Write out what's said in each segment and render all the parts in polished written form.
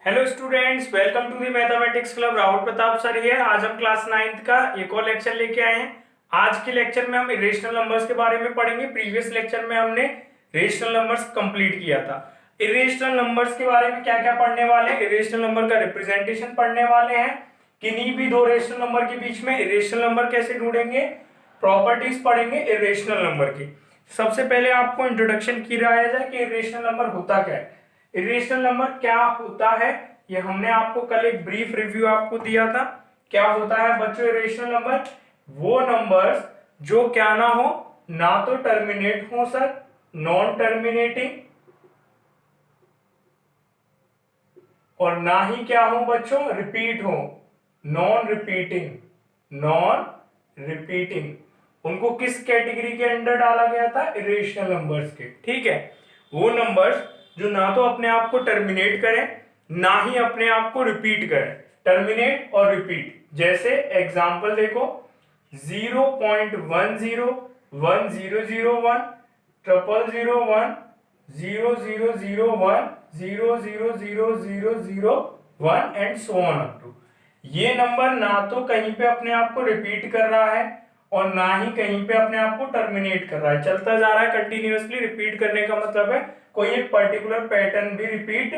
Hello students, welcome to the mathematics club. Rahul Pratap sir here. आज हम class 9th का एक और लेक्चर लेके आए हैं। आज के लेक्चर में हम इरेशनल नंबर्स के बारे में पढ़ेंगे। प्रीवियस लेक्चर में हमने रेशनल नंबर्स कंप्लीट किया था। इरेशनल नंबर्स के बारे में क्या क्या पढ़ने वाले हैं? इरेशनल नंबर का रिप्रेजेंटेशन पढ़ने वाले हैं। किन्हीं भी दो रेशनल नंबर के बीच में इरेशनल नंबर कैसे ढूंढेंगे, प्रॉपर्टीज पढ़ेंगे इरेशनल नंबर की। सबसे पहले आपको इंट्रोडक्शन किया जाए कि इरेशनल नंबर होता क्या है। इरेशनल नंबर क्या होता है, ये हमने आपको कल एक ब्रीफ रिव्यू आपको दिया था। क्या होता है बच्चों इरेशनल नंबर? वो नंबर्स जो क्या ना हो, ना तो टर्मिनेट हो सर, नॉन टर्मिनेटिंग, और ना ही क्या हो बच्चों, रिपीट हो, नॉन रिपीटिंग। नॉन रिपीटिंग उनको किस कैटेगरी के अंडर डाला गया था? इरेशनल नंबर्स के। ठीक है, वो नंबर्स जो ना तो अपने आप को टर्मिनेट करें, ना ही अपने आप को रिपीट करें। टर्मिनेट और रिपीट, जैसे एग्जांपल देखो 0.10 1001 0001 0001 0000001 and so on up to. ये नंबर ना तो कहीं पे अपने आप को रिपीट कर रहा है और ना ही कहीं पे अपने आप को टर्मिनेट कर रहा है, चलता जा रहा है कंटिन्यूअसली। रिपीट करने का मतलब है कोई एक पर्टिकुलर पैटर्न भी रिपीट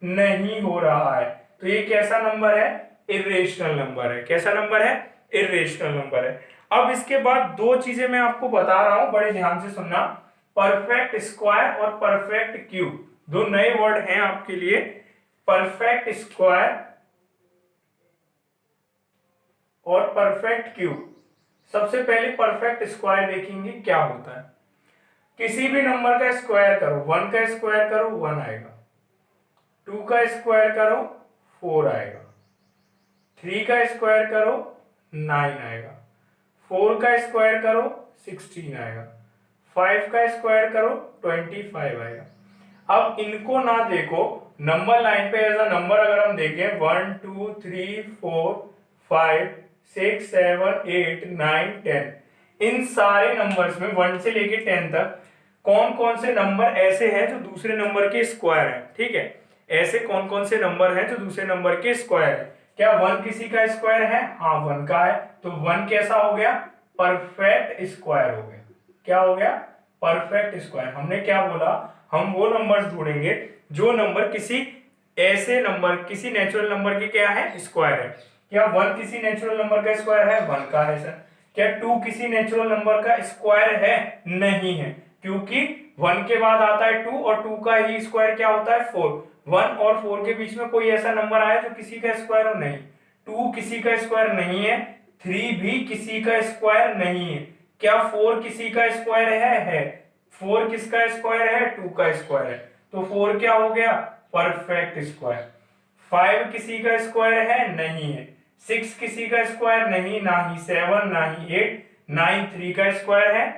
नहीं हो रहा है। तो ये कैसा नंबर है? इरेशनल नंबर है। कैसा नंबर है? इरेशनल नंबर है। अब इसके बाद दो चीजें मैं आपको बता रहा हूं, बड़े ध्यान से सुनना। परफेक्ट स्क्वायर और परफेक्ट क्यूब, दो नए वर्ड हैं आपके लिए। परफेक्ट स्क्वायर और परफेक्ट क्यूब। सबसे पहले परफेक्ट स्क्वायर देखेंगे क्या होता है। किसी भी नंबर का स्क्वायर करो, 1 का स्क्वायर करो 1 आएगा, 2 का स्क्वायर करो 4 आएगा, 3 का स्क्वायर करो 9 आएगा, 4 का स्क्वायर करो 16 आएगा, 5 का स्क्वायर करो 25 आएगा। अब इनको ना देखो नंबर लाइन पे एज अ नंबर, अगर हम देखें 1 2 3 4 5 6 7 8 9 10, इन सारे नंबर्स में 1 से लेके 10 तक कौन कौन से नंबर ऐसे हैं जो दूसरे नंबर के स्क्वायर हैं? ठीक है, ऐसे कौन कौन से नंबर हैं जो दूसरे नंबर के स्क्वायर है? क्या 1 किसी का स्क्वायर है? हाँ 1 का है, तो 1 कैसा हो गया? परफेक्ट स्क्वायर हो गया। क्या हो गया? Perfect square. हमने क्या बोला? हम वो नंबर्स ढूंढेंगे जो नंबर किसी ऐसे नंबर, किसी नेचुरल नंबर के क्या है? स्क्वायर है। क्या 1 किसी नेचुरल नंबर का स्क्वायर है? 1 का है सर। क्या 2 किसी नेचुरल नंबर का स्क्वायर है? नहीं है, क्योंकि 1 के बाद आता है 2 और 2 का ही स्क्वायर क्या होता है? 4। 1 और 4 के बीच में कोई ऐसा नंबर आया जो किसी का स्क्वायर हो? नहीं। 2 किसी का स्क्वायर नहीं है, 3 भी किसी का स्क्वायर नहीं है। क्या 4 किसी का स्क्वायर है? 4 किसका स्क्वायर है? 2 का स्क्वायर है, तो 4 क्या हो गया? Perfect square. 5 किसी का स्क्वायर है? नहीं है। 6 किसी का स्क्वायर नहीं, ना ही 7 ना ही 8, 9 3 का स्क्वायर है।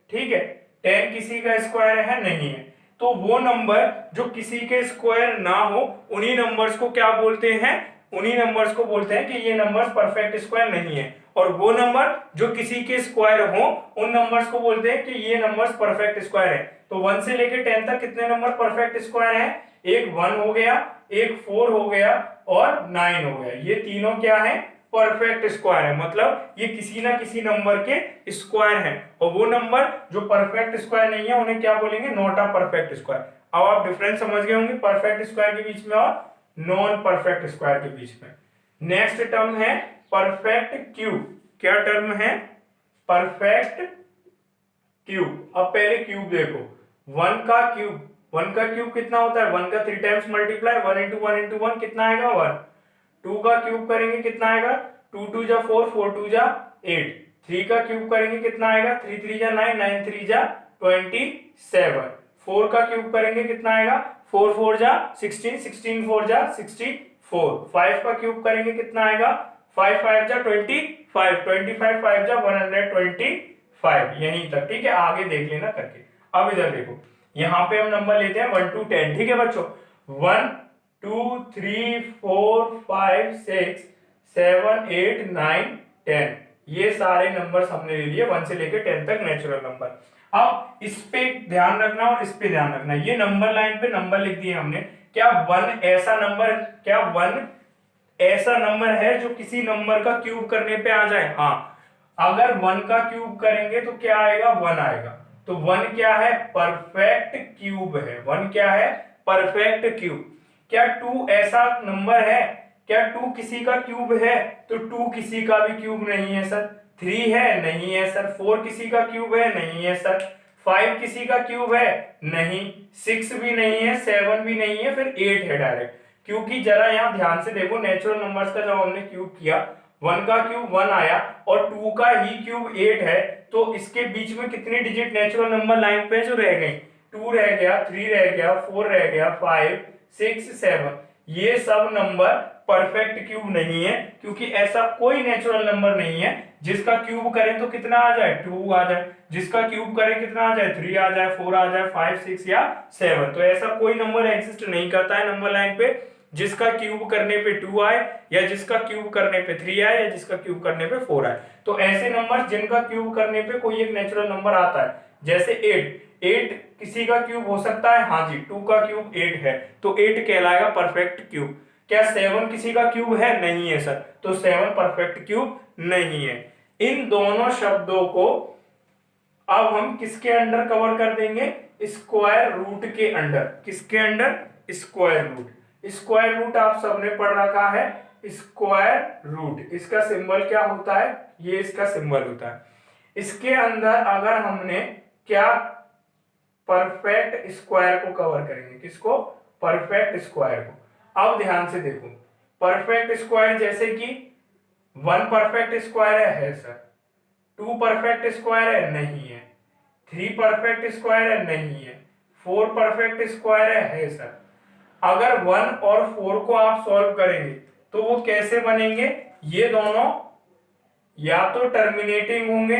ठीक है, 10 किसी का स्क्वायर है? नहीं है। तो वो नंबर जो किसी के स्क्वायर ना हो, उन्हीं नंबर्स को क्या बोलते हैं? उन्हीं नंबर्स को बोलते हैं कि ये नंबर्स परफेक्ट स्क्वायर नहीं है। और वो नंबर जो किसी के स्क्वायर हो, उन नंबर्स को बोलते हैं कि ये नंबर्स परफेक्ट स्क्वायर है। तो 1 से लेकर 10 तक कितने नंबर परफेक्ट स्क्वायर हैं? एक 1 हो गया, एक 4 हो गया और 9 हो गया। ये तीनों क्या है? परफेक्ट स्क्वायर है। मतलब ये किसी ना किसी नंबर के स्क्वायर हैं, और वो नंबर जो परफेक्ट स्क्वायर नहीं है उन्हें क्या बोलेंगे? Not a perfect square. अब आप डिफरेंस समझ गए होंगे परफेक्ट स्क्वायर के बीच में और नॉन परफेक्ट स्क्वायर के बीच में। नेक्स्ट टर्म है परफेक्ट क्यूब। क्या टर्म है? Perfect cube. अब पहले क्यूब देखो, 1 का क्यूब, 1 का क्यूब कितना होता है? 1 का 3 टाइम्स मल्टीप्लाई, 1 इंटू 1 इंटू 1 कितना आएगा? 1। 2 का क्यूब करेंगे कितना आएगा? 2 2 जा 4, 4 2 जा 8। 3 का क्यूब करेंगे कितना आएगा? 3 3 जा 9, 9 3 जा 27। 4 का क्यूब करेंगे कितना आएगा? 4 4 जा 16, 16 4 जा 64। 5 का क्यूब करेंगे कितना आएगा? 5 5 जा 25, 25 5 जा 125, यहीं तक। ठीक है, आगे देख लेना करके। अब इधर देखो, यहां पे हम नंबर लेते हैं 1 to 10। ठीक है बच्चों, 1 2 3 4 5 6 7 8 9 10, ये सारे नंबर्स हमने ले लिए 1 से लेकर 10 तक नेचुरल नंबर। अब इस पे ध्यान रखना और इस पे ध्यान रखना। ये नंबर लाइन पे नंबर लिख दिए हमने, क्या वन ऐसा नंबर है जो किसी नंबर का क्यूब करने पे आ जाए? हाँ, अगर वन का क्यूब करेंगे तो क्या आएगा? वन आएगा। तो वन क्या है? परफेक्ट क्यूब है। वन क्या है? Perfect cube. क्या टू ऐसा नंबर है? क्या टू किसी का क्यूब है? तो टू किसी का भी क्यूब नहीं है सर। थ्री है? नहीं है सर। फोर किसी का क्यूब है? नहीं है सर। फाइव किसी का क्यूब है? नहीं। सिक्स भी नहीं है, सेवन भी नहीं है, फिर एट है डायरेक्ट। क्योंकि जरा यहाँ ध्यान से देखो, नेचुरल नंबर्स का जब हमने क्यूब किया, वन का क्यूब वन आया और टू का ही क्यूब एट है, तो इसके बीच में कितनी डिजिट नेचुरल नंबर लाइन पे जो रह गई? टू रह गया, थ्री रह गया, फोर रह गया, फाइव, सिक्स, सेवन। ये सब नंबर परफेक्ट क्यूब नहीं है, क्योंकि ऐसा कोई नेचुरल नंबर नहीं है जिसका क्यूब करें तो कितना आ जाए? टू आ जाए। जिसका क्यूब करें कितना आ जाए? थ्री आ जाए, फोर आ जाए, फाइव, सिक्स या सेवन। तो ऐसा कोई नंबर एग्जिस्ट नहीं करता है नंबर लाइन पे जिसका क्यूब करने पे टू आए, या जिसका क्यूब करने पे थ्री आए, या जिसका क्यूब करने पे फोर आए। तो ऐसे नंबर जिनका क्यूब करने पे कोई एक नेचुरल नंबर आता है, जैसे एट। एट किसी का क्यूब हो सकता है? हाँ जी, टू का क्यूब एट है, तो एट कहलाएगा परफेक्ट क्यूब। क्या सेवन किसी का क्यूब है? नहीं है सर, तो सेवन परफेक्ट क्यूब नहीं है। इन दोनों शब्दों को अब हम किसके अंडर कवर कर देंगे? स्क्वायर रूट के अंडर। किसके under? Square root. Square root आप सबने पढ़ रखा है। स्क्वायर रूट, इसका सिंबल क्या होता है? ये इसका सिंबल होता है। इसके अंदर अगर हमने क्या परफेक्ट स्क्वायर को कवर करेंगे। किसको? परफेक्ट स्क्वायर को। अब ध्यान से देखो, परफेक्ट स्क्वायर जैसे कि वन परफेक्ट स्क्वायर है सर, टू परफेक्ट स्क्वायर है? नहीं है। थ्री परफेक्ट स्क्वायर है? नहीं है। फोर परफेक्ट स्क्वायर है सर। अगर वन और फोर को आप सॉल्व करेंगे तो वो कैसे बनेंगे? ये दोनों या तो टर्मिनेटिंग होंगे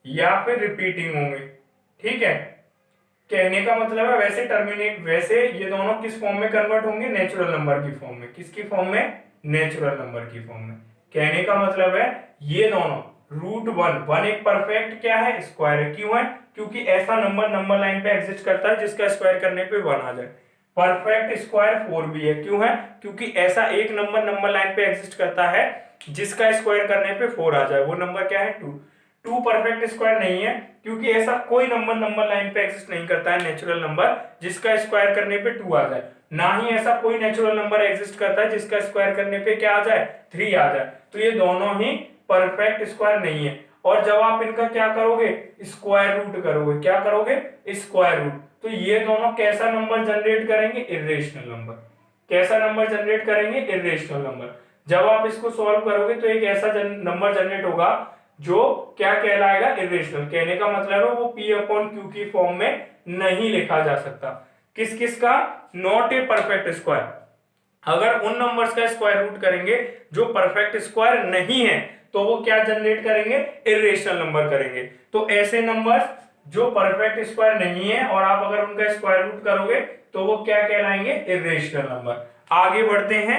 या फिर रिपीटिंग होंगे। ठीक है, कहने का मतलब है वैसे ये दोनों किस फॉर्म में कन्वर्ट होंगे? नेचुरल नंबर की फॉर्म में। किसकी फॉर्म में? नेचुरल नंबर की फॉर्म में। कहने का मतलब है ये दोनों रूट वन एक परफेक्ट क्या है? स्क्वायर है। क्यों है? क्योंकि ऐसा नंबर लाइन पे एग्जिस्ट करता है जिसका स्क्वायर करने पे वन आ जाए। परफेक्ट स्क्वायर फोर भी है। क्यों है? क्योंकि ऐसा एक नंबर लाइन पे एग्जिस्ट करता है जिसका स्क्वायर करने पे फोर आ जाए। वो नंबर क्या है? टू। टू परफेक्ट स्क्वायर नहीं है, क्योंकि ऐसा कोई नंबर लाइन पे एग्जिस्ट नहीं करता है नेचुरल नंबर जिसका स्क्वायर करने पे टू आ जाए। ना ही ऐसा कोई नेचुरल नंबर एग्जिस्ट करता है जिसका स्क्वायर करने पे क्या आ जाए? थ्री आ जाए। तो ये दोनों ही परफेक्ट स्क्वायर नहीं है। और जब आप इनका क्या करोगे? स्क्वायर रूट करोगे। क्या करोगे? Square root. तो ये दोनों कैसा नंबर जनरेट करेंगे? Irrational number. कैसा नंबर जनरेट करेंगे? Irrational number. जब आप इसको सॉल्व करोगे तो एक ऐसा नंबर जनरेट होगा जो क्या कहलाएगा? इर्रेशनल। कहने का मतलब है वो पी अपॉन क्यू की फॉर्म में नहीं लिखा जा सकता। किस किस का? Not a perfect square. अगर उन नंबर्स का स्क्वायर रूट करेंगे जो परफेक्ट स्क्वायर नहीं है, तो वो क्या जनरेट करेंगे? इर्रेशनल नंबर करेंगे। तो ऐसे नंबर्स जो परफेक्ट स्क्वायर नहीं है और आप अगर उनका स्क्वायर रूट करोगे तो वो क्या कहलाएंगे? Irrational number. आगे बढ़ते हैं।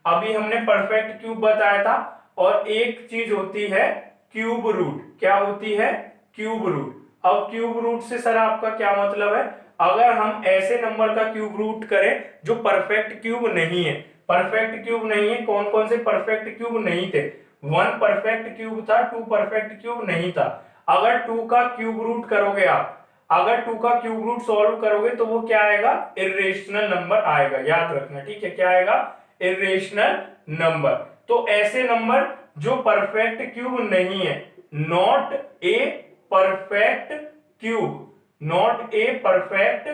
अभी हमने परफेक्ट क्यूब बताया था, और एक चीज होती है क्यूब रूट। क्या होती है? Cube root. अब क्यूब रूट से सर आपका क्या मतलब है? अगर हम ऐसे नंबर का क्यूब रूट करें जो परफेक्ट क्यूब नहीं है। परफेक्ट क्यूब नहीं है, कौन कौन से परफेक्ट क्यूब नहीं थे? वन परफेक्ट क्यूब था, टू परफेक्ट क्यूब नहीं था। अगर टू का क्यूब रूट करोगे आप, अगर टू का क्यूब रूट सॉल्व करोगे तो वो क्या आएगा? इर्रेशनल नंबर आएगा। याद रखना, ठीक है? क्या आएगा? Irrational number. तो ऐसे नंबर जो परफेक्ट क्यूब नहीं है, not a perfect cube, not a perfect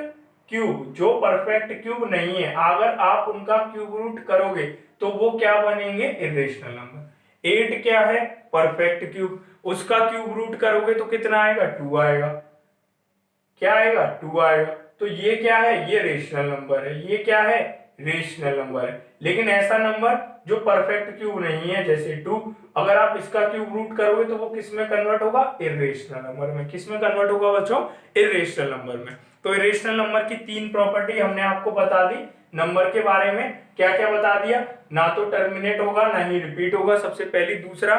cube, जो परफेक्ट क्यूब नहीं है, अगर आप उनका क्यूब रूट करोगे तो वो क्या बनेंगे? Irrational number. एट क्या है? Perfect cube. उसका क्यूब रूट करोगे तो कितना आएगा? टू आएगा। क्या आएगा? टू आएगा। तो ये क्या है? ये रेशनल नंबर है। ये क्या है? रेशनल नंबर है। लेकिन ऐसा नंबर जो परफेक्ट क्यूब नहीं है, जैसे टू, अगर आप इसका क्यूब रूट करोगे तो वो किस में कन्वर्ट होगा? इर्रेशनल नंबर में। किस में कन्वर्ट होगा बच्चों? इर्रेशनल नंबर में। तो इर्रेशनल नंबर की तीन प्रॉपर्टी हमने आपको बता दी। नंबर के बारे में क्या क्या बता दिया? ना तो टर्मिनेट होगा, ना ही रिपीट होगा, सबसे पहली। दूसरा,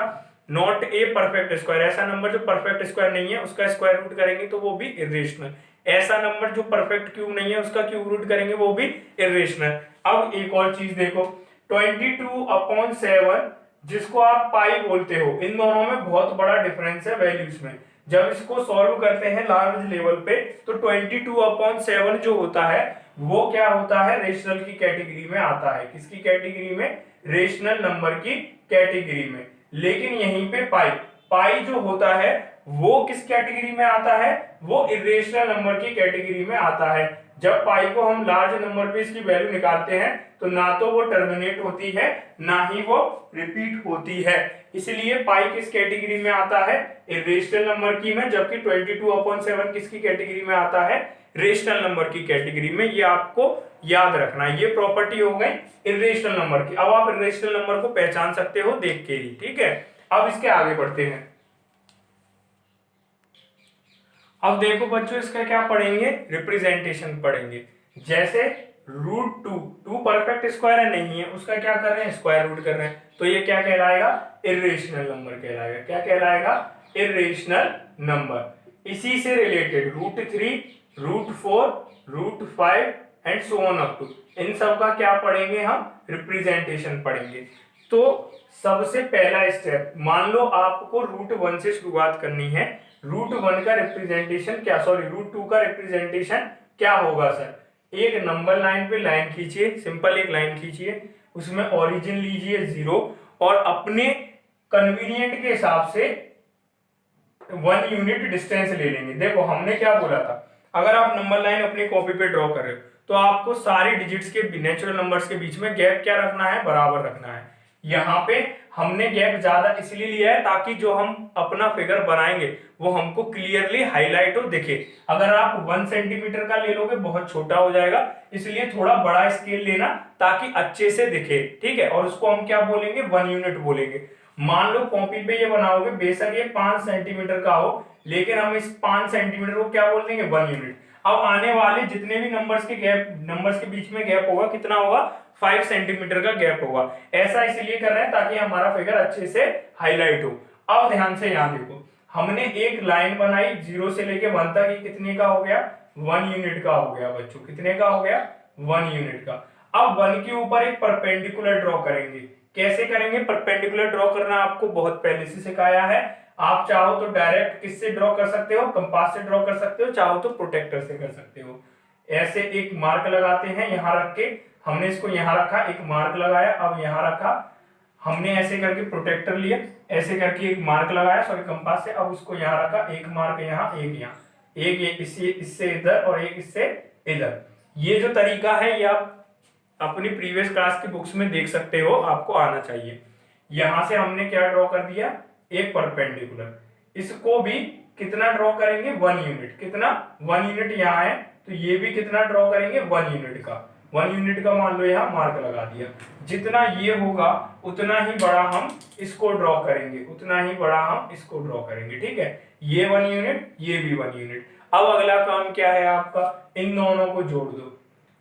नॉट ए परफेक्ट स्क्वायर, ऐसा नंबर जो परफेक्ट स्क्वायर नहीं है उसका स्क्वायर रूट करेंगे तो वो भी इर्रेशनल। ऐसा नंबर जो परफेक्ट क्यूब नहीं है उसका क्यूब रूट करेंगे वो भी इर्रेशनल। अब एक और चीज देखो, 22/7 जिसको आप पाई बोलते हो, इन दोनों में बहुत बड़ा डिफरेंस है वैल्यूज में। जब इसको सॉल्व करते हैं लार्ज लेवल पे तो 22/7 जो होता है वो क्या होता है, रेशनल की कैटेगरी में आता है। किसकी कैटेगरी में, रेशनल नंबर की कैटेगरी में। लेकिन यहीं पे पाई, पाई जो होता है वो किस कैटेगरी में आता है, वो इरेशनल नंबर की कैटेगरी में आता है। जब पाई को हम लार्ज नंबर पे इसकी वैल्यू निकालते हैं तो ना तो वो टर्मिनेट होती है ना ही वो रिपीट होती है, इसलिए पाई किस कैटेगरी में आता है, इरेशनल नंबर की में, जबकि 22/7 किसकी कैटेगरी में आता है, रेशनल नंबर की कैटेगरी में। ये आपको याद रखना है, ये प्रॉपर्टी हो गई इरेशनल नंबर की। अब आप इरेशनल नंबर को पहचान सकते हो देख के ही, ठीक है। अब इसके आगे बढ़ते हैं। अब देखो बच्चों इसका क्या पढ़ेंगे, रिप्रेजेंटेशन पढ़ेंगे। जैसे √2 परफेक्ट स्क्वायर है, नहीं है, उसका क्या कर रहे हैं, स्क्वायर रूट कर रहे हैं, तो ये क्या कहलाएगा, इर्रेशनल नंबर कहलाएगा। क्या कहलाएगा, इर्रेशनल नंबर। इसी से related √3, √4, √5 and so on up to, इन सब का क्या पढ़ेंगे हम, रिप्रेजेंटेशन पढ़ेंगे। तो सबसे पहला स्टेप, मान लो आपको √1 से शुरुआत करनी है, √1 का रिप्रेजेंटेशन क्या, सॉरी √2 का रिप्रेजेंटेशन क्या होगा सर, एक नंबर लाइन पे लाइन खींचिए, सिंपल एक लाइन खींचिए, उसमें ओरिजिन लीजिए 0 और अपने कन्वीनियंट के हिसाब से 1 यूनिट डिस्टेंस ले लेंगे। देखो हमने क्या बोला था, अगर आप नंबर लाइन अपनी कॉपी पे ड्रॉ कर रहे हो तो आपको सारी डिजिट्स के नेचुरल नंबर्स के बीच में गैप क्या रखना है, बराबर रखना है। यहाँ पे हमने गैप ज्यादा इसलिए लिया है ताकि जो हम अपना फिगर बनाएंगे वो हमको क्लियरली हाईलाइट हो, दिखे। अगर आप 1 सेंटीमीटर का ले लोगे बहुत छोटा हो जाएगा, इसलिए थोड़ा बड़ा स्केल लेना ताकि अच्छे से दिखे, ठीक है। और उसको हम क्या बोलेंगे, 1 यूनिट बोलेंगे। मान लो कॉपी पे ये बनाओगे, बेशक ये 5 सेंटीमीटर का हो, लेकिन हम इस 5 सेंटीमीटर को क्या बोल देंगे, 1 यूनिट। अब आने वाले जितने भी नंबर्स के बीच में गैप होगा, कितना होगा, 5 सेंटीमीटर का गैप होगा। ऐसा इसलिए कर रहे हैं ताकि हमारा फिगर अच्छे से हाईलाइट हो। अब ध्यान से यहां देखो, हमने एक लाइन बनाई 0 से लेके 1 तक, ये कितने का हो गया, 1 यूनिट का हो गया बच्चों, कितने का हो गया, 1 यूनिट का। अब 1 के ऊपर एक परपेंडिकुलर ड्रॉ करेंगे। कैसे करेंगे, परपेंडिकुलर ड्रॉ करना आपको बहुत पहले से सिखाया है। आप चाहो तो डायरेक्ट किससे ड्रॉ कर सकते हो, कंपास से ड्रॉ कर सकते हो, चाहो तो प्रोटेक्टर से कर सकते हो। ऐसे एक मार्क लगाते हैं, यहां रख के, हमने इसको यहां रखा, एक मार्क लगाया, अब यहां रखा, हमने ऐसे करके प्रोटेक्टर लिया, ऐसे करके एक मार्क लगाया, सॉरी कंपास से, अब उसको यहां रखा, एक मार्क यहां, एक यहां, एक इससे इधर और एक इससे इधर। ये जो तरीका है ये आप अपनी प्रीवियस क्लास की बुक्स में देख सकते हो, आपको आना चाहिए। यहां से हमने क्या ड्रॉ कर दिया, एक परपेंडिकुलर। इसको भी कितना ड्रॉ करेंगे, 1 यूनिट। कितना, 1 यूनिट यहाँ है, तो ये भी कितना ड्रॉ करेंगे, 1 यूनिट का। 1 यूनिट का मान लो यहाँ मार्क लगा दिया। जितना ये होगा उतना ही बड़ा हम इसको ड्रॉ करेंगे, उतना ही बड़ा हम इसको ड्रॉ करेंगे, ठीक है। ये 1 यूनिट, ये भी 1 यूनिट। अब अगला काम क्या है आपका, इन दोनों को जोड़ दो,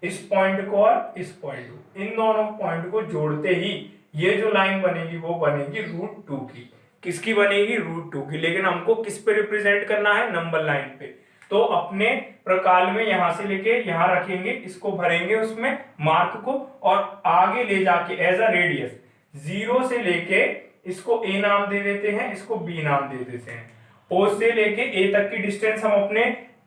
इस पॉइंट को और इस पॉइंट को, इन दोनों पॉइंट को जोड़ते ही ये जो लाइन बनेगी वो बनेगी √2 की। किसकी बनेगी, √2 की। लेकिन हमको किस पे रिप्रेजेंट करना है, नंबर लाइन पे। तो अपने प्रकाल में यहां से लेके यहां रखेंगे, इसको भरेंगे उसमें मार्क को, और आगे ले जाके एज अ रेडियस 0 से लेके इसको ए नाम दे देते हैं, इसको बी नाम दे देते हैं। ओ से लेके ए तक की डिस्टेंस हम अपने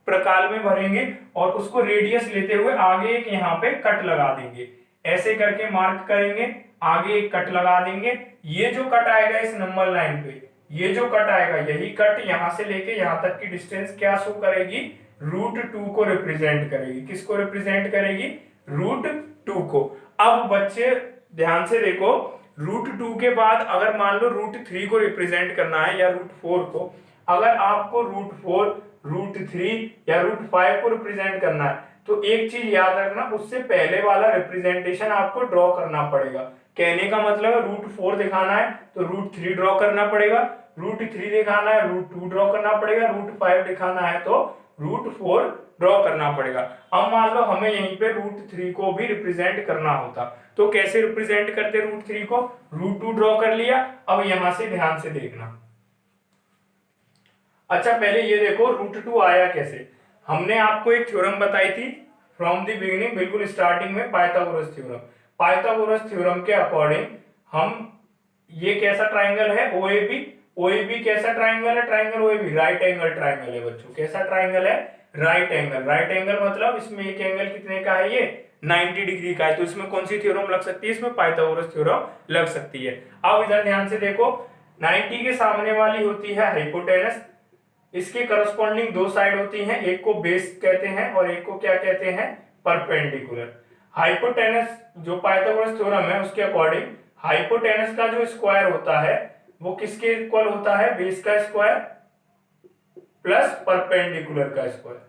प्रकाल में भरेंगे और उसको रेडियस लेते हुए आगे एक यहाँ पे कट लगा देंगे। ऐसे करके मार्क करेंगे, आगे एक कट लगा देंगे। ये जो कट आएगा इस नंबर लाइन पे, ये जो कट आएगा, यही कट यहां से लेके यहां तक की डिस्टेंस क्या शो करेगी, √2 को रिप्रेजेंट करेगी। किसको रिप्रेजेंट करेगी, √2 को। अब बच्चे ध्यान से देखो, √2 के बाद अगर मान लो √3 को रिप्रेजेंट करना है या √4 को, अगर आपको √4, √3 या √5 को रिप्रेजेंट करना है तो एक चीज याद रखना, उससे पहले वाला रिप्रेजेंटेशन आपको ड्रॉ करना पड़ेगा। कहने का मतलब है √4 दिखाना है तो √3 ड्रॉ करना पड़ेगा, √3 दिखाना है √2 ड्रॉ करना पड़ेगा, √5 दिखाना है तो √4 ड्रॉ करना पड़ेगा। अब मान लो हमें यहीं पे √3 को भी रिप्रेजेंट करना होता, तो कैसे रिप्रेजेंट करते √3 को, √2 ड्रॉ कर लिया। अब यहां से ध्यान से देखना, अच्छा पहले ये देखो √2 आया कैसे। हमने आपको एक थ्योरम बताई थी फ्रॉम द बिगिनिंग, बिल्कुल स्टार्टिंग में, पाइथागोरस थ्योरम। पाइथागोरस थ्योरम के अकॉर्डिंग हम, ये कैसा ट्राइंगल है ओएबी, ओएबी कैसा ट्राइंगल है, triangle OAB right angle triangle है बच्चों। कैसा ट्राइंगल है, राइट एंगल। राइट एंगल मतलब इसमें एक एंगल कितने का है, ये 90 डिग्री का है। तो इसमें कौन सी थ्योरम लग सकती है, इसमें पाइथागोरस थ्योरम लग सकती है। अब इधर ध्यान से देखो, 90 के सामने वाली होती है हाइपोटेनस, इसके करस्पॉन्डिंग दो साइड होती हैं, एक को बेस कहते हैं और एक को क्या कहते हैं, परपेंडिकुलर। हाइपोटेनस जो पाइथागोरस थ्योरम है उसके अकॉर्डिंग हाइपोटेनस का जो स्क्वायर होता है वो किसके इक्वल होता है, बेस का स्क्वायर प्लस परपेंडिकुलर का स्क्वायर।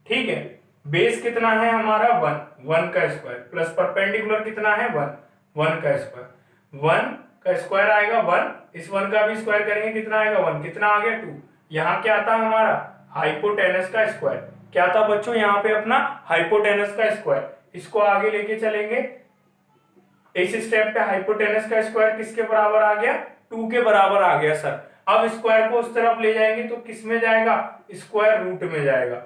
ठीक है, बेस कितना है हमारा 1, 1 का स्क्वायर प्लस परपेंडिकुलर कितना है 1, 1 का स्क्वायर। 1 का स्क्वायर आएगा 1, इस 1 का भी स्क्वायर करेंगे कितना आएगा 1, कितना आ गया 2। यहाँ क्या आता है हमारा हाइपोटेनस का स्क्वायर, क्या था बच्चों यहाँ पे अपना हाइपोटेनस का स्क्वायर। इसको आगे लेके चलेंगे, इस स्टेप पे हाइपोटेनस का स्क्वायर किसके बराबर आ गया, 2 के बराबर आ गया सर। अब स्क्वायर को उस तरफ ले जाएंगे तो किस में जाएगा, स्क्वायर रूट में जाएगा।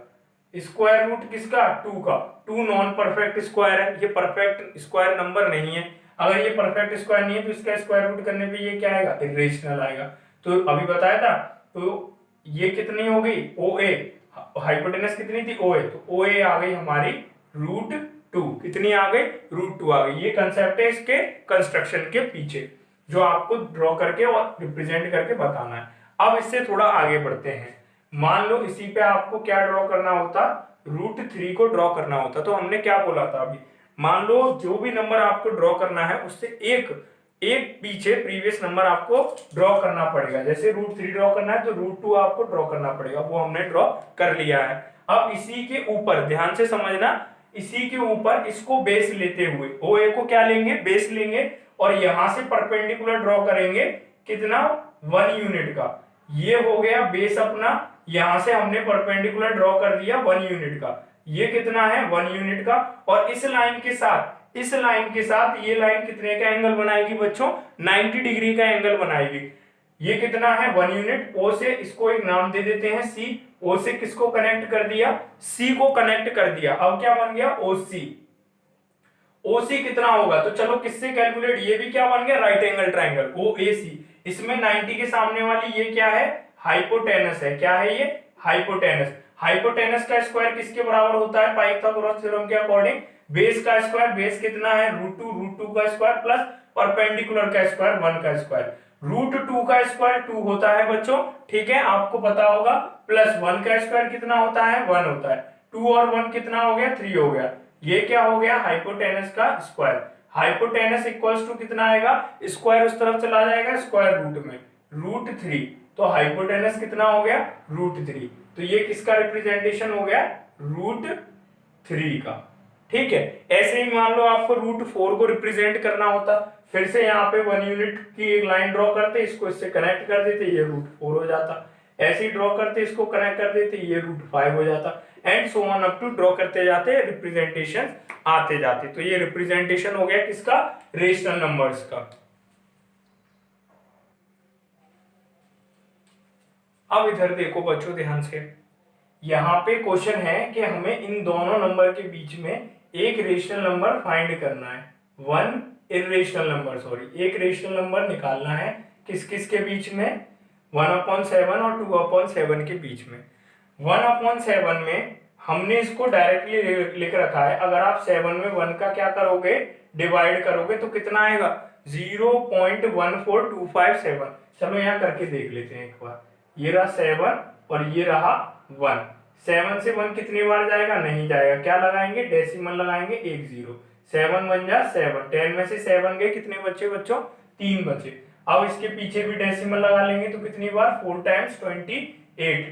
स्क्वायर रूट किसका, 2 का। 2 नॉन परफेक्ट स्क्वायर है, ये परफेक्ट स्क्वायर नंबर नहीं है। अगर ये परफेक्ट स्क्वायर नहीं है तो इसका स्क्वायर रूट करने पे ये क्या आएगा, इरेशनल आएगा। तो अभी बताया था, तो ये कितनी हो गई ओ ए, हाइपोटेनस कितनी थी ओ ए, तो ओ ए आ गई हमारी √2। कितनी आ गई, √2 आ गई। ये कंसेप्ट है इसके कंस्ट्रक्शन के पीछे, जो आपको ड्रॉ करके और रिप्रेजेंट करके बताना है। अब इससे थोड़ा आगे बढ़ते हैं। मान लो इसी पे आपको क्या ड्रॉ करना होता, √3 को ड्रॉ करना होता। तो हमने क्या बोला था अभी, मान लो जो भी नंबर आपको ड्रॉ करना है उससे एक पीछे प्रीवियस नंबर आपको ड्रॉ करना पड़ेगा। जैसे √3 ड्रॉ करना है तो √2 आपको ड्रॉ करना पड़ेगा, वो हमने ड्रॉ कर लिया है। अब इसी के ऊपर ध्यान से समझना, इसी के ऊपर इसको बेस लेते हुए ओ ए को क्या लेंगे, बेस लेंगे और यहां से परपेंडिकुलर ड्रॉ करेंगे कितना, 1 यूनिट का। ये हो गया बेस अपना, यहां से हमने परपेंडिकुलर ड्रॉ कर दिया 1 यूनिट का। ये कितना है 1 यूनिट का, और इस लाइन के साथ, इस लाइन के साथ ये लाइन कितने का एंगल बनाएगी बच्चों, 90 डिग्री का एंगल बनाएगी। ये कितना है 1 यूनिट। ओ से इसको एक नाम दे देते हैं सी, ओ से किसको कनेक्ट कर दिया, सी को कनेक्ट कर दिया। अब क्या बन गया ओ सी। ओ सी कितना होगा, तो चलो किससे कैलकुलेट, ये भी क्या बन गया राइट एंगल ट्राइंगल ओ ए सी। इसमें 90 के सामने वाली ये क्या है, हाइपोटेनस है। क्या है ये, हाइपोटेनस। हाइपोटेनस का स्क्वायर किसके बराबर होता है पाइथागोरस थ्योरम के अकॉर्डिंग, बेस का स्क्वायर, बेस कितना है √2 का स्क्वायर प्लस परपेंडिकुलर का स्क्वायर 1 का स्क्वायर। √2 का स्क्वायर 2 होता है बच्चों, ठीक है आपको पता होगा, प्लस 1 का स्क्वायर कितना होता है 1 होता है। 2 और 1 कितना हो गया 3 हो गया। ये क्या हो गया हाइपोटेनस का स्क्वायर। हाइपोटेनस इक्वल्स टू कितना आएगा, स्क्वायर उस तरफ चला जाएगा स्क्वायर रूट में, √3। तो हाइपोटेनस कितना हो गया √3। तो ये किसका रिप्रेजेंटेशन हो गया, √3 का। ठीक है, ऐसे ही मान लो आपको √4 को रिप्रेजेंट करना होता, फिर से यहाँ पे 1 यूनिट की एक लाइन ड्रॉ करते, इसको इससे कनेक्ट कर देते, ये √4 हो जाता। ऐसे ही ड्रॉ करते, इसको कनेक्ट कर देते, ये √5 हो जाता, and so on up to draw करते जाते, रिप्रेजेंटेशन आते जाते। तो ये रिप्रेजेंटेशन हो गया किसका, रेशनल नंबर्स का। अब इधर देखो बच्चों ध्यान से, यहाँ पे क्वेश्चन है कि हमें इन दोनों नंबर के बीच में एक रेशनल नंबर फाइंड करना है, वन इरेशनल नंबर, सॉरी एक रेशनल नंबर निकालना है। किस किस के बीच में, 1/7 और 2/7 के बीच में। 1/7 में हमने इसको डायरेक्टली लिख रखा है, अगर आप 7 में 1 का क्या करोगे, डिवाइड करोगे तो कितना आएगा 0.14257। चलो यहाँ करके देख लेते हैं एक बार। ये रहा 7 और ये रहा 1। 7 से 1 कितनी बार जाएगा, नहीं जाएगा, क्या लगाएंगे डेसिमल लगाएंगे, 1 0। 7 1 जा 7, 10 में से 7 गए, कितने बचे बच्चों 3 बचे। अब इसके पीछे भी डेसिमल लगा लेंगे तो कितनी बार 4 टाइम्स 28,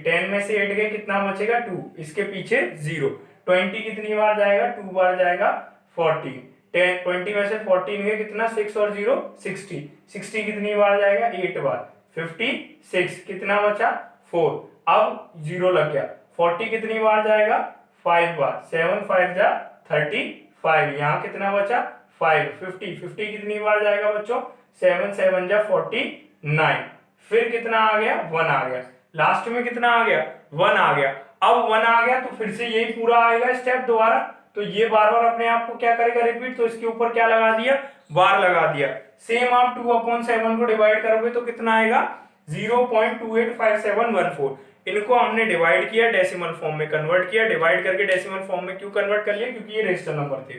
10 में से 8 गए, कितना बचेगा 2, इसके पीछे 0। 20 कितनी बार जाएगा, 2 बार जाएगा 14, 10 20 में से 14 गए, कितना 6 और 0 60, 60 कितनी बार जाएगा 8 बार, 56 कितना बचा 4। अब 0 लग गया, 40 कितनी बार जाएगा 5 बार, 7 5 जा 35, यहाँ कितना बचा 5। 50 कितनी बार जाएगा बच्चों, 7 7 जा 49, फिर कितना आ गया 1 आ गया। लास्ट में कितना आ गया 1 आ गया। अब 1 आ गया तो फिर से यही पूरा आएगा स्टेप दोबारा, तो ये बार बार अपने आप को क्या करेगा रिपीट, तो इसके ऊपर क्या लगा दिया बार लगा दिया। सेम आप 2/7 को डिवाइड करोगे तो कितना आएगा 0.285714। इनको हमने डिवाइड किया, डेसिमल फॉर्म में कन्वर्ट किया। डिवाइड करके डेसिमल फॉर्म में क्यों कन्वर्ट कर लिया, क्योंकि ये रेशनल नंबर थे।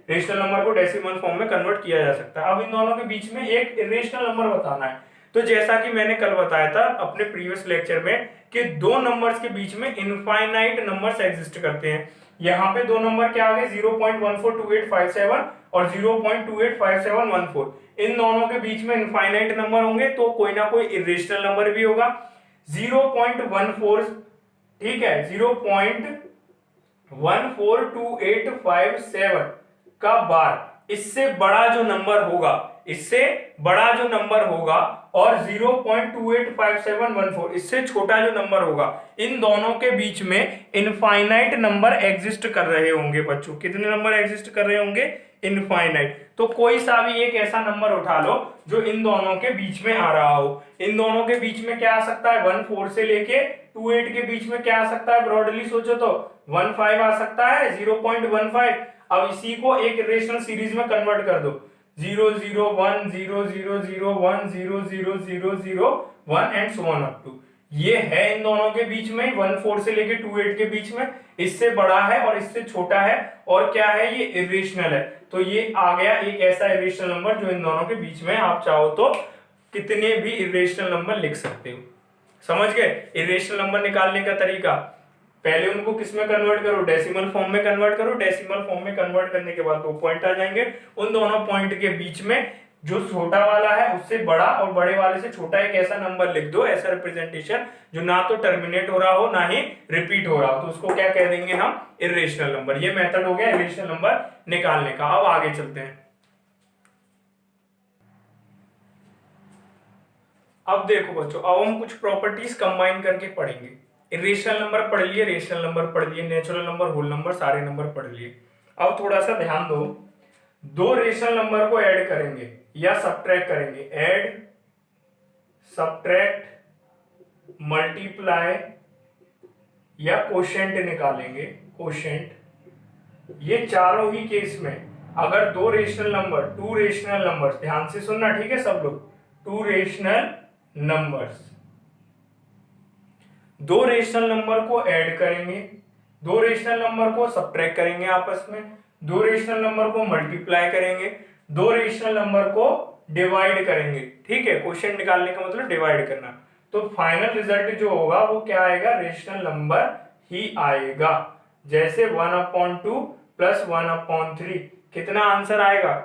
रेशनल नंबर को डेसिमल फॉर्म में कन्वर्ट किया जा सकता है। अब इन दोनों के बीच में एक इरेशनल नंबर बताना है। तो जैसा कि मैंने कल बताया था अपने प्रीवियस लेक्चर में कि दो नंबर्स के बीच में इनफाइनाइट नंबर्स एग्जिस्ट करते हैं। यहाँ पे दो नंबर क्या आ गए 0.142857 और 0.285714। इन दोनों के बीच में इनफाइनाइट नंबर होंगे तो कोई ना कोई इरेशनल नंबर भी होगा। 0.14, ठीक है, 0.142857 का बार इससे बड़ा जो नंबर होगा, इससे बड़ा जो नंबर होगा, और 0.285714 इससे छोटा जो नंबर होगा, इन दोनों के बीच में इनफाइनाइट नंबर एग्जिस्ट कर रहे होंगे बच्चों। कितने नंबर एग्जिस्ट कर रहे होंगे इनफाइनाइट। तो कोई सा भी एक ऐसा नंबर उठा लो जो इन दोनों के बीच में आ रहा हो। इन दोनों के बीच में क्या आ सकता है 14 से लेके 28 के बीच में क्या आ सकता है, ब्रॉडली सोचो तो 15 आ सकता है, 0.15। अब इसी को एक रेशनल सीरीज में कन्वर्ट कर दो, 0 0 1 0 0 0 1 0 0 0 0 1 and so on up to. ये है इन दोनों के बीच में 14 से लेके 28 के बीच में, इससे बड़ा है और इससे छोटा है, और क्या है ये इरेशनल है। तो ये आ गया एक ऐसा इरेशनल नंबर जो इन दोनों के बीच में आप चाहो तो कितने भी इरेशनल नंबर लिख सकते हो। समझ गए इरेशनल नंबर निकालने का तरीका। पहले उनको किस में कन्वर्ट करो, डेसिमल फॉर्म में कन्वर्ट करो। डेसिमल फॉर्म में कन्वर्ट करने के बाद 2 पॉइंट आ जाएंगे। उन दोनों पॉइंट के बीच में जो छोटा वाला है उससे बड़ा और बड़े वाले से छोटा एक ऐसा नंबर लिख दो, ऐसा रिप्रेजेंटेशन जो ना तो टर्मिनेट हो रहा हो ना ही रिपीट हो रहा हो, तो उसको क्या कह देंगे हम इरेशनल नंबर। ये मेथड हो गया इरेशनल नंबर निकालने का। अब आगे चलते हैं। अब देखो बच्चों, अब हम कुछ प्रॉपर्टीज कंबाइन करके पढ़ेंगे। इरेशनल नंबर पढ़ लिए, रेशनल नंबर पढ़ लिए, नेचुरल नंबर, होल नंबर, सारे नंबर पढ़ लिए। अब थोड़ा सा ध्यान दो, दो रेशनल नंबर को ऐड करेंगे या सब्ट्रैक्ट करेंगे। ऐड, सब्ट्रैक्ट, मल्टीप्लाई या कोशेंट निकालेंगे। कोशेंट, ये चारों ही केस में अगर दो rational number, two rational numbers, ध्यान से सुनना ठीक है सब लोग, टू रेशनल नंबर्स, दो रेशनल नंबर को ऐड करेंगे, दो रेशनल नंबर को सब्ट्रैक्ट करेंगे आपस में, दो रेशनल नंबर को मल्टीप्लाई करेंगे, दो रेशनल नंबर को डिवाइड करेंगे। ठीक है, क्वेश्चन निकालने का मतलब डिवाइड करना। तो फाइनल रिजल्ट जो होगा वो क्या आएगा, रेशनल नंबर ही आएगा। जैसे 1/2 प्लस 1/3 कितना आंसर आएगा,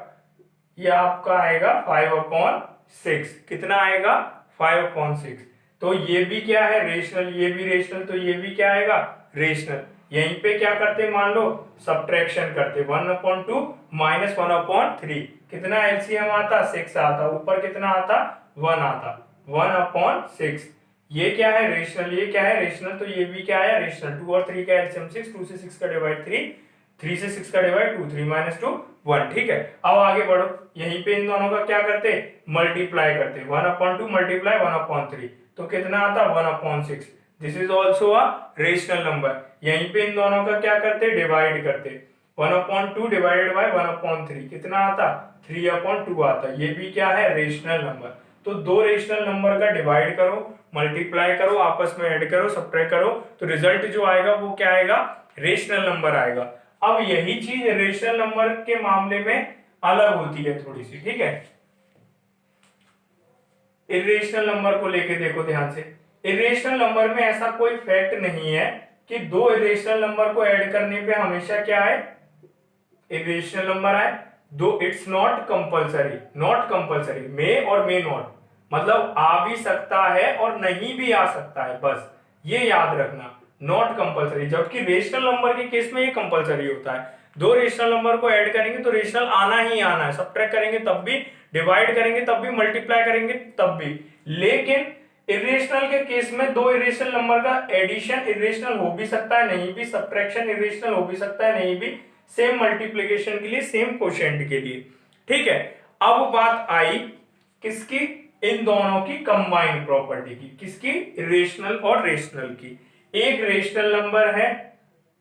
ये आपका आएगा 5/6। कितना आएगा 5/6। तो ये भी क्या है रेशनल, ये भी रेशनल, तो ये भी क्या आएगा रेशनल। यहीं पे क्या करते मान लो सब्ट्रैक्शन करते, 1/2 माइनस 1/3 कितना एलसीएम आता 6 आता, ऊपर कितना आता 1 आता, 1/6। ये क्या है रेशनल, ये क्या है रेशनल, तो ये भी क्या है रेशनल। 2 और 3 का एलसीएम 6, 2 से 6 का डिवाइड 3, 3 से 6 का डिवाइड 2, 3 - 2 1। ठीक है, अब आगे बढ़ो, यहीं पे इन दोनों का क्या करते मल्टीप्लाई करते, 1/2 मल्टीप्लाई 1/3 तो कितना आता 1/6। This is also a rational number. यहीं पे इन दोनों का क्या करते डिवाइड करते, 1/2 डिवाइडेड बाय 1/3 कितना आता 3/2 आता, ये भी क्या है रेशनल नंबर। तो दो रेशनल नंबर का डिवाइड करो, मल्टीप्लाई करो, आपस में ऐड करो, सब्ट्रैक्ट करो, तो रिजल्ट जो आएगा वो क्या आएगा रेशनल नंबर आएगा। अब यही चीज रेशनल नंबर के मामले में अलग होती है थोड़ी सी। ठीक है, इरेशनल नंबर को लेके देखो ध्यान से। इरेशनल नंबर में ऐसा कोई फैक्ट नहीं है कि दो इरेशनल नंबर को ऐड करने पे हमेशा क्या आए इरेशनल नंबर आए। Though it's not compulsory, not compulsory, may और मे नॉट, मतलब आ भी सकता है और नहीं भी आ सकता है, बस ये याद रखना, नॉट कंपलसरी। जबकि रेशनल नंबर के केस में ये कंपलसरी होता है। दो रेशनल नंबर को ऐड करेंगे तो रेशनल आना ही आना है, सब्ट्रैक्ट करेंगे तब भी, डिवाइड करेंगे तब भी, मल्टीप्लाई करेंगे तब भी। लेकिन इरेशनल के केस में दो इरेशनल नंबर का एडिशन इरेशनल हो भी सकता है, नहीं भी, सब्ट्रैक्शन इरेशनल हो भी सकता है, नहीं भी, सेम मल्टीप्लिकेशन के लिए, सेम कोशेंट के लिए। ठीक है, अब बात आई किसकी इन दोनों की कंबाइंड प्रॉपर्टी की, किसकी, रेशनल और रेशनल की। एक रेशनल नंबर है,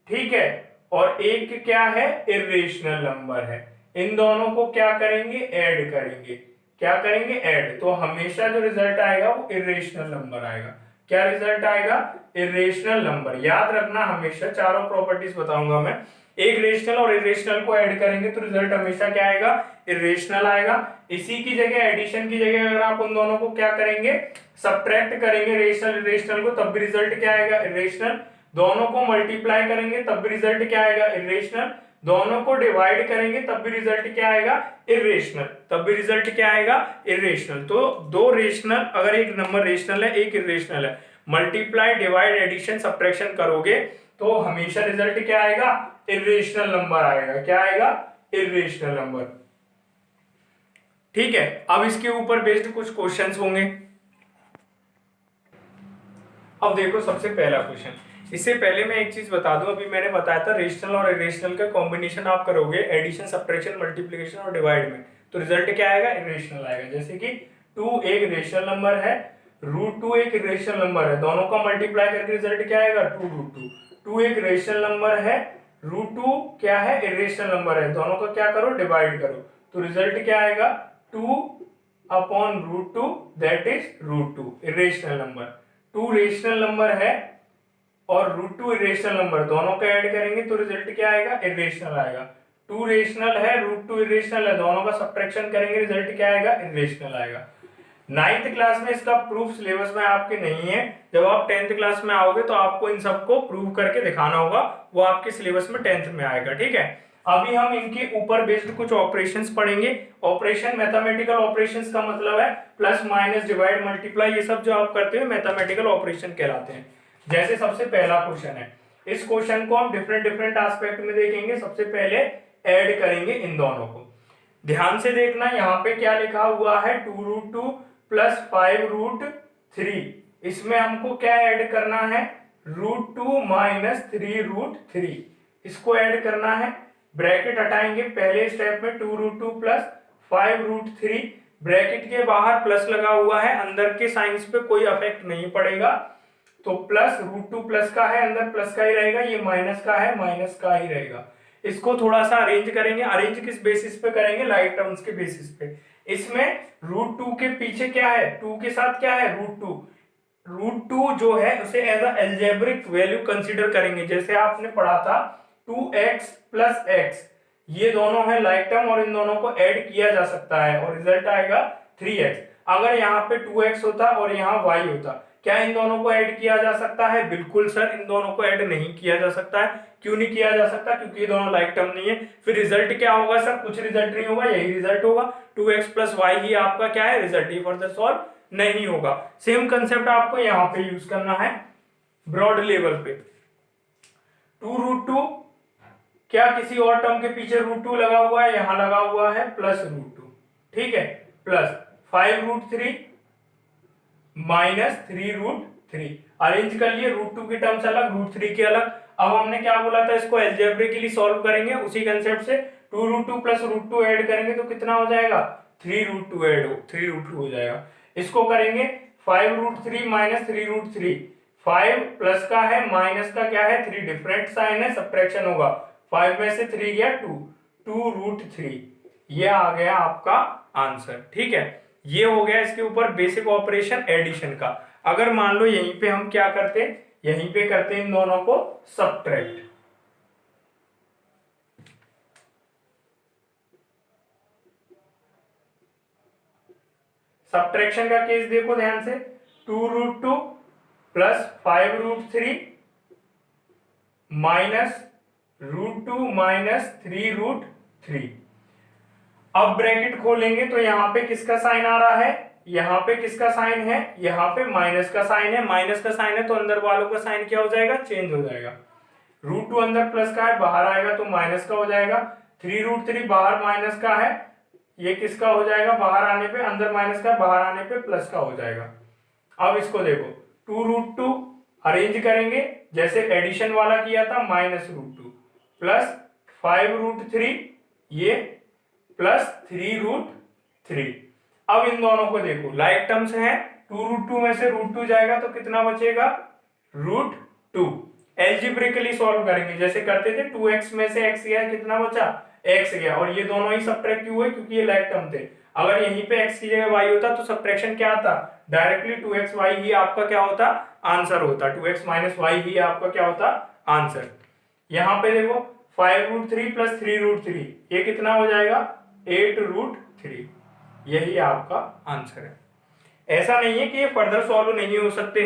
ठीक है, और एक क्या है, इरेशनल नंबर है। इन दोनों को क्या करेंगे, ऐड करेंगे। क्या करेंगे, ऐड। तो हमेशा जो रिजल्ट आएगा वो इरेशनल नंबर आएगा। क्या रिजल्ट आएगा, इरेशनल नंबर। याद रखना हमेशा, चारों प्रॉपर्टीज बताऊंगा मैं। एक रेशनल और इरेशनल को ऐड करेंगे तो रिजल्ट हमेशा क्या आएगा, इरेशनल आएगा। इसी की जगह, एडिशन की जगह अगर आप उन दोनों को क्या करेंगे, सब्ट्रैक्ट करेंगे, रेशनल इरेशनल को, तब भी रिजल्ट क्या आएगा, इरेशनल। दोनों को मल्टीप्लाई करेंगे तब भी रिजल्ट क्या आएगा, इरेशनल। दोनों को डिवाइड करेंगे तब भी रिजल्ट क्या आएगा, इरेशनल। तब भी रिजल्ट क्या आएगा, इरेशनल। तो दो रेशनल, अगर एक नंबर रेशनल है एक इरेशनल है, मल्टीप्लाई डिवाइड एडिशन सब्ट्रैक्शन करोगे तो हमेशा रिजल्ट क्या आएगा, इरेशनल नंबर आएगा। क्या आएगा, इरेशनल नंबर। ठीक है, अब इसके ऊपर बेस्ड कुछ क्वेश्चंस होंगे। अब देखो सबसे पहला क्वेश्चन। इससे पहले मैं एक चीज बता दूं, अभी मैंने बताया था रेशनल और इरेशनल का कॉम्बिनेशन आप करोगे एडिशन सब्ट्रैक्शन मल्टीप्लिकेशन और डिवाइड में, तो रिजल्ट क्या आएगा, इरेशनल आएगा। जैसे कि 2 एक रेशनल नंबर है, √2 एक इरेशनल नंबर है, दोनों का मल्टीप्लाई करके रिजल्ट क्या आएगा, 2√2। 2 एक रेशनल नंबर है, √2 क्या है, इरेशनल नंबर है, दोनों का क्या करो, डिवाइड करो, तो रिजल्ट क्या आएगा, 2/√2 that is √2 irrational number. 2 rational number है और √2 इरेशनल नंबर, दोनों का ऐड करेंगे तो रिजल्ट क्या आएगा, इरेशनल आएगा। 2 रेशनल है, √2 इरेशनल है, दोनों का सब्ट्रैक्शन करेंगे, रिजल्ट क्या आएगा, इरेशनल आएगा। 9th क्लास में इसका प्रूफ सिलेबस में आपके नहीं है, जब आप 10th क्लास में आओगे तो आपको इन सबको प्रूव करके दिखाना होगा, वो आपके सिलेबस में 10th में आएगा। ठीक है, अभी हम इनके ऊपर बेस्ड कुछ ऑपरेशंस पढ़ेंगे। ऑपरेशन, मैथमेटिकल ऑपरेशंस का मतलब है प्लस माइनस डिवाइड मल्टीप्लाई, ये सब जो आप करते हो मैथमेटिकल ऑपरेशन कहलाते हैं। जैसे सबसे पहला क्वेश्चन है, इस क्वेश्चन को हम डिफरेंट डिफरेंट एस्पेक्ट में देखेंगे। सबसे पहले ऐड करेंगे इन दोनों को, ध्यान से देखना। यहाँ पे क्या लिखा हुआ है, 2√2 प्लस 5√3, इसमें हमको क्या ऐड करना है, √2 माइनस 3√3, इसको ऐड करना है। ब्रैकेट हटाएंगे पहले स्टेप में, 2√2 प्लस 5√3, ब्रैकेट के बाहर प्लस लगा हुआ है, अंदर के साइंस पे कोई अफेक्ट नहीं पड़ेगा, तो प्लस √2 प्लस का है, अंदर प्लस का ही रहेगा, ये माइनस का है, माइनस का ही रहेगा। इसको थोड़ा सा अरेंज करेंगे, अरेंज किस बेसिस पे करेंगे, लाइक टर्म्स के बेसिस पे। इसमें √2 के पीछे क्या है, 2 के साथ क्या है, √2, √2 जो है उसे as a algebraic value consider करेंगे। जैसे आपने पढ़ा था 2x प्लस x, ये दोनों है लाइक टर्म और इन दोनों को ऐड किया जा सकता है और रिजल्ट आएगा 3x। अगर यहाँ पे 2x होता और यहाँ y होता, क्या इन दोनों को ऐड किया जा सकता है, बिल्कुल सर इन दोनों को ऐड नहीं किया जा सकता है। क्यों नहीं किया जा सकता, क्योंकि ये दोनों लाइक टर्म नहीं है। फिर रिजल्ट क्या होगा सर, कुछ रिजल्ट नहीं होगा, यही रिजल्ट होगा, 2x प्लस y ही आपका क्या है, रिजल्ट। ही फर्दर सॉल्व नहीं होगा। सेम कंसेप्ट आपको यहाँ पे यूज करना है ब्रॉड लेवल पे। 2√2 क्या किसी और टर्म के पीछे √2 लगा हुआ है, यहां लगा हुआ है प्लस √2, ठीक है, प्लस 5√3 माइनस 3√3, अरेंज कर लिए, √2 की टर्म्स अलग, √3 के अलग। अब हमने क्या बोला था, इसको एल्जेब्रिकली सॉल्व करेंगे उसी कंसेप्ट से। 2√2 प्लस √2 ऐड करेंगे तो कितना हो जाएगा, 3√2 ऐड हो 3√2 हो जाएगा। इसको करेंगे 5√3 माइनस 3√3, 5 प्लस का है, माइनस का क्या है 3, डिफरेंट साइन है, सब्ट्रैक्शन होगा, 5 में से 3 गया 2√3, ये आ गया आपका आंसर। ठीक है, ये हो गया इसके ऊपर बेसिक ऑपरेशन एडिशन का। अगर मान लो यहीं पे हम क्या करते, यहीं पे करते इन दोनों को सब्ट्रैक्ट, सब्ट्रैक्शन का केस देखो ध्यान से, 2√2 प्लस 5√3 माइनस √2 माइनस 3√3। अब ब्रैकेट खोलेंगे तो यहाँ पे किसका साइन आ रहा है, यहाँ पे किसका साइन है, यहाँ पे माइनस का साइन है, माइनस का साइन है तो अंदर वालों का साइन क्या हो जाएगा, चेंज हो जाएगा। √2 अंदर प्लस का है, बाहर आएगा तो माइनस का हो जाएगा, 3√3 बाहर माइनस का है, ये किसका हो जाएगा, बाहर आने पे, अंदर माइनस का, बाहर आने पे प्लस का हो जाएगा। अब इसको देखो 2√2 अरेंज करेंगे जैसे एडिशन वाला किया था, माइनस √2 प्लस 5√3, ये प्लस 3√3। अब इन दोनों को देखो, लाइक टर्म्स हैं, 2√2 में से √2 जाएगा तो कितना बचेगा, √2। एल्जेब्रिकली सॉल्व करेंगे जैसे करते थे, 2x में से x गया, कितना बचा, x गया, और ये दोनों ही सब्ट्रैक्ट क्यों हुए, क्योंकि ये लाइक टर्म थे। अगर यहीं पे x की जगह y होता तो सब्ट्रैक्शन क्या आता, डायरेक्टली 2xy ही आपका क्या होता, आंसर होता, 2x - y ही आपका क्या होता, आंसर। यहाँ पे देखो 5√3 + 3√3, ये कितना हो जाएगा, 8√3, यही आपका आंसर है। ऐसा नहीं है कि ये फर्दर सॉल्व नहीं हो सकते,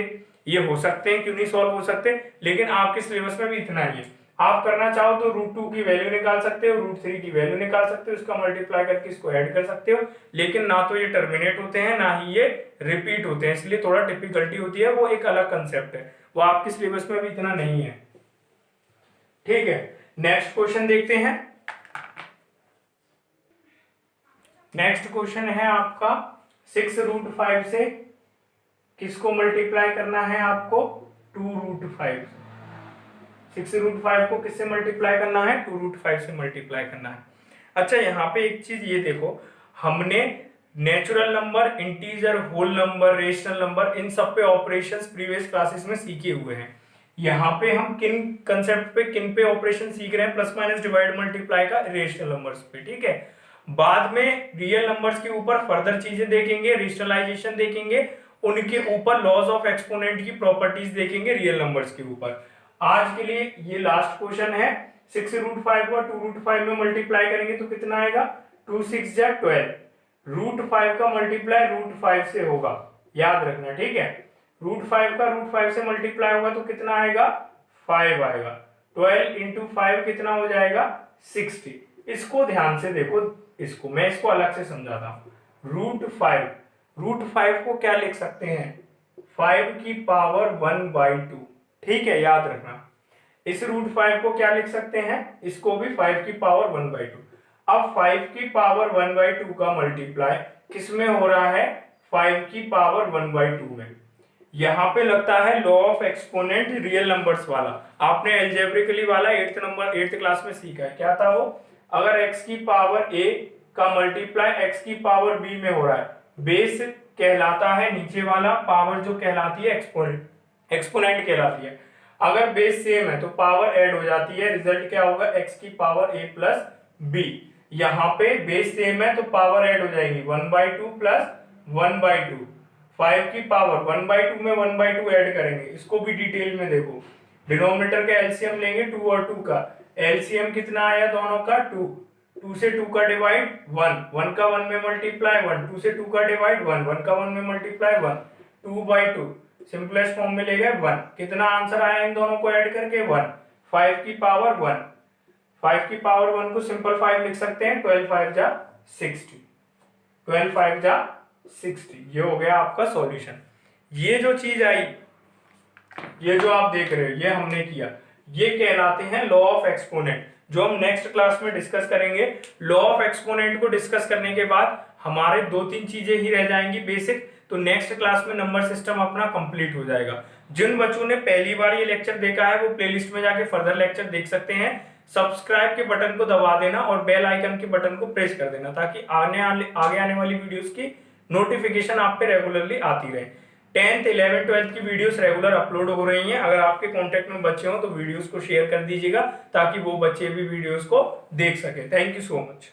ये हो सकते हैं, क्यों नहीं सॉल्व हो सकते, लेकिन आपके सिलेबस में भी इतना ही है। आप करना चाहो तो √2 की वैल्यू निकाल सकते हो, √3 की वैल्यू निकाल सकते हो, इसका मल्टीप्लाई करके इसको ऐड कर सकते हो, लेकिन ना तो ये टर्मिनेट होते हैं ना ही ये रिपीट होते हैं, इसलिए थोड़ा डिफिकल्टी होती है, वो एक अलग कंसेप्ट है, वो आपके सिलेबस में भी इतना नहीं है। ठीक है, नेक्स्ट क्वेश्चन देखते हैं। नेक्स्ट क्वेश्चन है आपका 6√5 से किसको मल्टीप्लाई करना है आपको, 2√5। 6√5 को किससे मल्टीप्लाई करना है, 2√5 से मल्टीप्लाई करना है। अच्छा, यहाँ पे एक चीज ये देखो, हमने natural number, integer, whole number, rational number, इन सब पे ऑपरेशंस प्रीवियस क्लासेस में सीखे हुए हैं। यहाँ पे हम किन कंसेप्ट पे, किन पे ऑपरेशन सीख रहे हैं, प्लस माइनस डिवाइड मल्टीप्लाई का, रेशनल नंबर्स पे। ठीक है, बाद में रियल नंबर्स के ऊपर फर्दर चीजें देखेंगे, रेशनलाइजेशन देखेंगे, उनके ऊपर लॉज ऑफ एक्सपोनेंट की प्रॉपर्टीज देखेंगे रियल नंबर्स के ऊपर। आज के लिए ये लास्ट क्वेश्चन है। 6√5 को 2√5 में मल्टीप्लाई करेंगे तो कितना आएगा, 2 6 जा 12, √5 का मल्टीप्लाई √5 से होगा, याद रखना। ठीक है, √5 का √5 से मल्टीप्लाई होगा तो कितना आएगा, 5 आएगा। 12 × 5 कितना हो जाएगा, 60। इसको ध्यान से देखो, इसको मैं इसको अलग से समझाता हूं। √5 को क्या लिख सकते हैं, 5 की पावर 1/2। ठीक है, याद रखना। इस √5 को क्या लिख सकते हैं, इसको भी 5 की पावर 1/2। अब 5 की पावर 1/2 का मल्टीप्लाई किस में हो रहा है, 5 की पावर 1/2 में। यहाँ पे लगता है law of exponent real numbers वाला, आपने एल्जेब्रिकली वाला 8th क्लास में सीखा है। क्या था वो, अगर x की पावर a का मल्टीप्लाई x की पावर b में हो रहा है, बेस कहलाता है नीचे वाला, पावर जो कहलाती है एक्सपोनेंट कहलाती है। अगर बेस सेम है तो पावर ऐड हो जाती है, रिजल्ट क्या होगा, x की पावर a + b। यहाँ पे बेस सेम है तो पावर ऐड हो जाएगी, 1/2 + 1/2। 5 की पावर 1/2 में 1/2 ऐड करेंगे, इसको भी डिटेल में देखो। डिनोमिनेटर का एलसीएम लेंगे 2 और 2 का, एलसीएम कितना आया दोनों का, 2। 2 से 2 का डिवाइड 1, 1 का 1 में मल्टीप्लाई 1, 2 से 2 का डिवाइड 1, 1 का 1 में मल्टीप्लाई 1, 2/2 सिंपलेस्ट फॉर्म में ले गए 1। कितना आंसर आया इन दोनों को ऐड करके, 1। 5 की पावर 1, 5 की पावर 1 को सिंपल 5 लिख सकते हैं, 12 5 जा 60, 12 5 जा 60। ये हो गया आपका सॉल्यूशन। ये जो चीज आई, ये जो आप देख रहे हो, ये हमने किया, ये कहलाते हैं लॉ ऑफ एक्सपोनेंट, जो हम नेक्स्ट क्लास में डिस्कस करेंगे। लॉ ऑफ एक्सपोनेंट को डिस्कस करने के बाद हमारे 2-3 चीजें ही रह जाएंगी बेसिक, तो नेक्स्ट क्लास में नंबर सिस्टम अपना कंप्लीट हो जाएगा। जिन बच्चों ने पहली बार ये लेक्चर देखा है वो प्लेलिस्ट में जाके फर्दर लेक्चर देख सकते हैं। सब्सक्राइब के बटन को दबा देना और बेल आइकन के बटन को प्रेस कर देना, ताकि आगे आने वाली वीडियोस की नोटिफिकेशन आप पे रेगुलरली आती रहे। 10th 11th 12th की वीडियोस रेगुलर अपलोड हो रही हैं। अगर आपके कांटेक्ट में बच्चे हो तो वीडियोस को शेयर कर दीजिएगा, ताकि वो बच्चे भी वीडियोस को देख सके। Thank you so much.